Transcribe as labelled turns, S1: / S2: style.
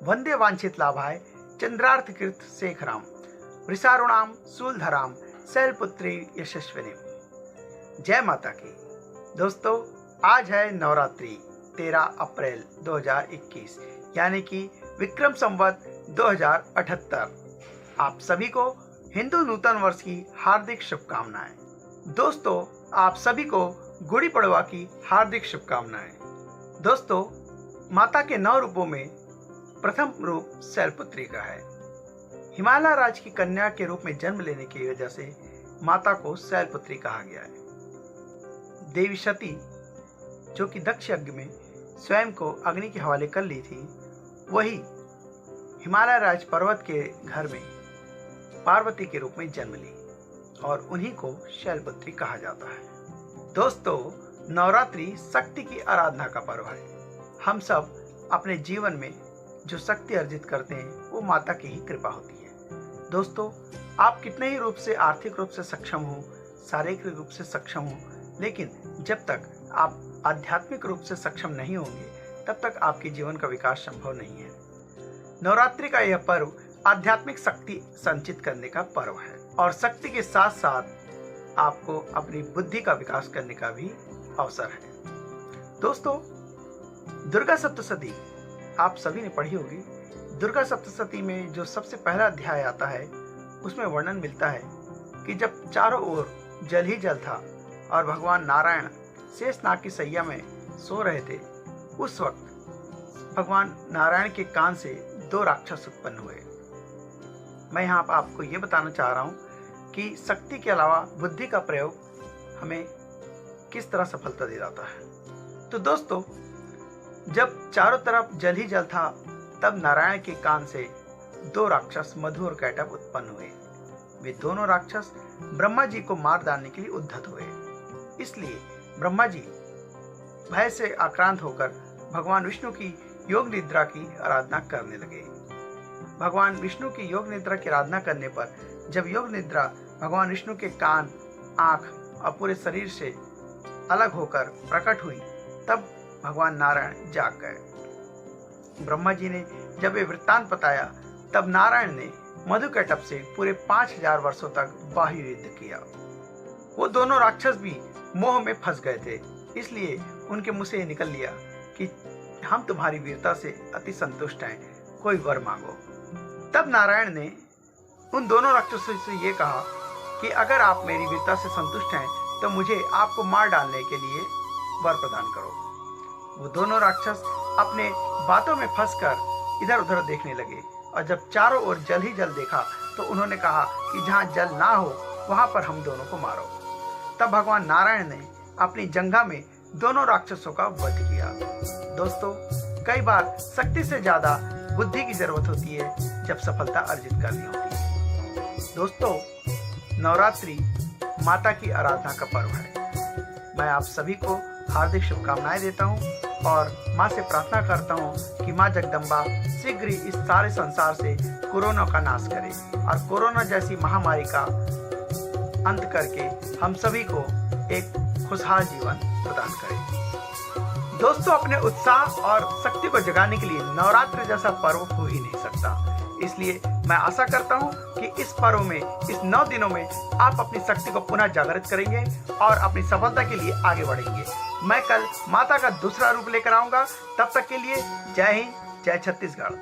S1: वंदे वांछित लाभाय चंद्रार्थकृत शेखराम वृषारुणाम शूलधराम शैलपुत्री यशस्विनी। जय माता की। दोस्तों, आज है नवरात्रि 13 अप्रैल 2021 यानी कि विक्रम संवत 2078। आप सभी को हिंदू नूतन वर्ष की हार्दिक शुभकामनाएं। दोस्तों, आप सभी को गुड़ी पड़वा की हार्दिक शुभकामनाएं। दोस्तों, माता के 9 रूपों में प्रथम रूप शैलपुत्री का है। हिमालय राज्य की कन्या के रूप में जन्म लेने की वजह से माता को शैलपुत्री कहा गया है। देवी सती, जो कि दक्ष यज्ञ में स्वयं को अग्नि के हवाले कर ली थी, वही हिमालय राज पर्वत के घर में पार्वती के रूप में जन्म ली और उन्हीं को शैलपुत्री कहा जाता है। दोस्तों, नवरात्रि शक्ति की आराधना का पर्व है। हम सब अपने जीवन में जो शक्ति अर्जित करते हैं वो माता की ही कृपा होती है। दोस्तों, आप कितने ही रूप से आर्थिक रूप से सक्षम हो, शारीरिक रूप से सक्षम हो, लेकिन जब तक आप आध्यात्मिक रूप से सक्षम नहीं होंगे तब तक आपके जीवन का विकास संभव नहीं है। नवरात्रि का यह पर्व आध्यात्मिक शक्ति संचित करने का पर्व है और शक्ति के साथ साथ आपको अपनी बुद्धि का विकास करने का भी अवसर है। दोस्तों, दुर्गा सप्तशती आप सभी ने पढ़ी होगी। दुर्गा सप्तशती में जो सबसे पहला अध्याय आता है उसमें वर्णन मिलता है कि जब चारों ओर जल ही जल था और भगवान नारायण शेषनाग की सैया में सो रहे थे, उस वक्त भगवान नारायण के कान से 2 राक्षस उत्पन्न हुए। मैं यहाँ पर आपको ये बताना चाह रहा हूँ कि शक्ति के अलावा बुद्धि का प्रयोग हमें किस तरह सफलता दे जाता है। तो दोस्तों, जब चारों तरफ जल ही जल था तब नारायण के कान से 2 राक्षस मधु और कैटभ उत्पन्न हुए। वे दोनों राक्षस ब्रह्मा जी को मार डालने के लिए उद्धत हुए। इसलिए ब्रह्मा जी भय से आक्रांत होकर भगवान विष्णु की योग निद्रा की आराधना करने लगे। भगवान विष्णु की योग निद्रा की आराधना करने पर जब योग निद्रा भगवान विष्णु के कान, आंख और पूरे शरीर से अलग होकर प्रकट हुई, तब भगवान नारायण जाग गए। ब्रह्मा जी ने जब ये वृत्तांत बताया तब नारायण ने मधु कैटभ से पूरे 5000 वर्षों तक बाह्य युद्ध किया। वो दोनों राक्षस भी मोह में फंस गए थे, इसलिए उनके मुंह से निकल लिया कि हम तुम्हारी वीरता से अति संतुष्ट हैं, कोई वर मांगो। तब नारायण ने उन दोनों राक्षसों से ये कहा कि अगर आप मेरी वीरता से संतुष्ट हैं तो मुझे आपको मार डालने के लिए वर प्रदान करो। वो दोनों राक्षस अपने बातों में फंसकर इधर उधर देखने लगे और जब चारों ओर जल ही जल देखा तो उन्होंने कहा कि जहाँ जल ना हो वहां पर हम दोनों को मारो। तब भगवान नारायण ने अपनी जंघा में दोनों राक्षसों का वध किया। दोस्तों, कई बार शक्ति से ज्यादा बुद्धि की जरूरत होती है जब सफलता अर्जित करनी होती है। दोस्तों, नवरात्रि माता की आराधना का पर्व है। मैं आप सभी को हार्दिक शुभकामनाएं देता हूं और माँ से प्रार्थना करता हूँ कि माँ जगदम्बा शीघ्र ही इस सारे संसार से कोरोना का नाश करे और कोरोना जैसी महामारी का अंत करके हम सभी को एक खुशहाल जीवन प्रदान करे। दोस्तों, अपने उत्साह और शक्ति को जगाने के लिए नवरात्रि जैसा पर्व हो ही नहीं सकता। इसलिए मैं आशा करता हूँ कि इस पर्व में, इस 9 दिनों में आप अपनी शक्ति को पुनः जागृत करेंगे और अपनी सफलता के लिए आगे बढ़ेंगे। मैं कल माता का दूसरा रूप लेकर आऊंगा। तब तक के लिए जय हिंद, जय छत्तीसगढ़।